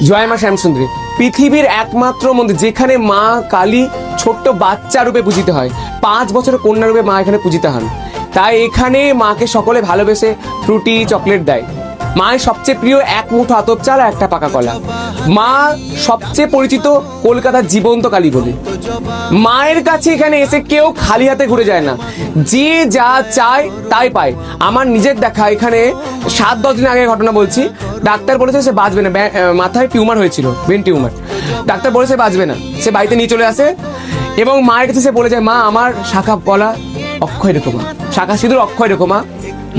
জয় মা শ্যামসুন্দরী পৃথিবীর একমাত্র মন্দির যেখানে মা কালী ছোট্ট বাচ্চা রূপে পূজিত হয়। 5 বছরের কন্যা রূপে মা এখানে পূজিত হন। তাই এখানে মাকে সকলে ভালোবেসে ফ্রুটি চকলেট দেয়। মায়ের সবচেয়ে প্রিয় এক মুঠো আতপ চাল আর একটা পাকা কলা। মা সবচেয়ে পরিচিত কলকাতার জীবন্ত কালী বলে। মায়ের কাছে এখানে এসে কেউ খালি হাতে ঘুরে যায় না, যে যা চায় তাই পায়। আমার নিজের দেখা এখানে 7-10 দিন আগে ঘটনা বলছি। ডাক্তার বলেছে সে বাঁচবে না, মাথায় টিউমার হয়েছিল, ব্রেন টিউমার। ডাক্তার বলেছে বাঁচবে না, সে বাড়িতে নিয়ে চলে আসে এবং মায়ের কাছে সে বলে যায়, মা আমার শাখা কলা অক্ষয় রেখো, মা শাখা সিঁদুর অক্ষয় রেখো।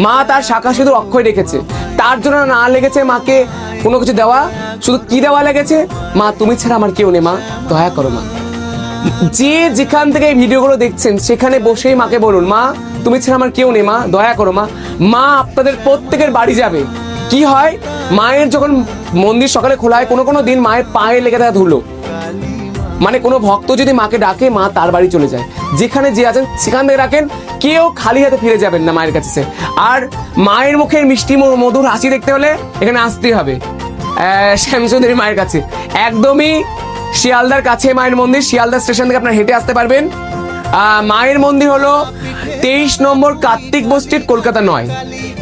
মা তার শাখা সিঁদুর অক্ষয় রেখেছে। তার জন্য না লেগেছে মাকে কোনো কিছু দেওয়া, শুধু কি দেওয়া লেগেছে, মা তুমি ছাড়া আমার কেউ নেই, মা দয়া করো। মা যে যেখান থেকে এই ভিডিওগুলো দেখছেন সেখানে বসেই মাকে বলুন, মা তুমি ছাড়া আমার কেউ নেই, মা দয়া করো। মা আপনাদের প্রত্যেকের বাড়ি যাবে। কি হয়, মায়ের যখন মন্দির সকালে খোলা হয়, কোনো দিন মায়ের পায়ে লেগে থাকে ধুলো, মানে কোনো ভক্ত যদি মাকে ডাকে মা তার বাড়ি চলে যায়। যেখানে যে আছেন সেখান থেকে রাখেন, কেউ খালি হাতে ফিরে যাবেন না মায়ের কাছে। আর মায়ের মুখের মিষ্টি মধুর হাসি দেখতে হলে এখানে আসতেই হবে শ্যামসুন্দরী মায়ের কাছে। একদমই শিয়ালদার কাছে মায়ের মন্দির। শিয়ালদা স্টেশন থেকে আপনারা হেঁটে আসতে পারবেন। মায়ের মন্দির হলো 23 নম্বর কার্তিক বস্তির, কলকাতা 9।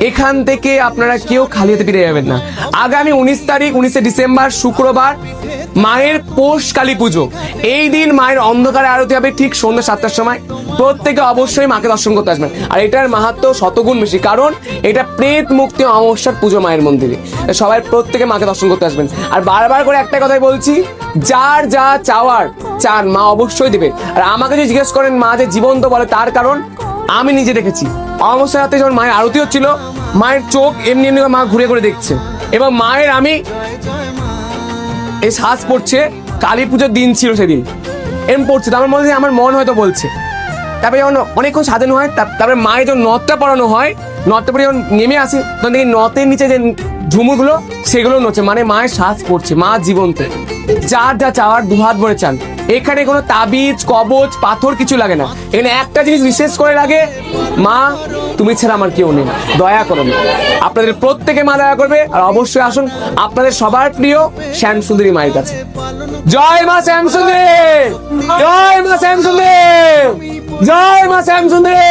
এখান থেকে আপনারা কেউ খালি হাতে ফিরে যাবেন না। আগামী 19 ডিসেম্বর শুক্রবার মায়ের পৌষ কালী পুজো। এই দিন মায়ের অন্ধকারে আরতি হবে ঠিক সন্ধ্যা 7টার সময়। প্রত্যেকে অবশ্যই মাকে দর্শন করতে আসবেন। আর এটার মাহাত্ম্য শতগুণ বেশি, কারণ এটা প্রেত মুক্তি অমাবস্যার পুজো মায়ের মন্দিরে। সবাই প্রত্যেকে মাকে দর্শন করতে আসবেন। আর বারবার করে একটা কথাই বলছি, যার যা চাওয়ার চান মা অবশ্যই দেবে। আর আমাকে যে জিজ্ঞেস করেন মা যে জীবন্ত বলে, তার কারণ আমি নিজে দেখেছি। অমাবস্যার রাতে যখন মায়ের আরতি হচ্ছিল, মায়ের চোখ এমনি এমনি মা ঘুরে ঘুরে দেখছে, এবং মায়ের আমি এই শ্বাস পড়ছে, কালী পুজোর দিন ছিল সেদিন, এরম পড়ছে। আমার মনে হয় আমার মন হয়তো বলছে। তারপরে যখন অনেকক্ষণ সাজানো হয়, তারপরে মায়ের যখন নথটা পরানো হয়, নথটা পরে যখন নেমে আসে, তখন দেখি নথের নিচে যে ঝুমুরগুলো সেগুলো নড়ছে, মানে মায়ের শ্বাস পড়ছে, মা জীবন্ত। যার যা চাওয়ার দুহাত ভরে চান। এখানে কোনো তাবিজ কবচ পাথর কিছু লাগে না। এখানে একটা জিনিস বিশেষ করে লাগে, মা তুমি ছাড়া আমার কেউ নেই, দয়া করো। আপনাদের প্রত্যেকে মা দয়া করবে। আর অবশ্যই আসুন আপনাদের সবার প্রিয় শ্যামসুন্দরী মায়ের কাছে। জয় মা শ্যামসুন্দরী, জয় মা শ্যামসুন্দরী, জয় মা শ্যামসুন্দরী।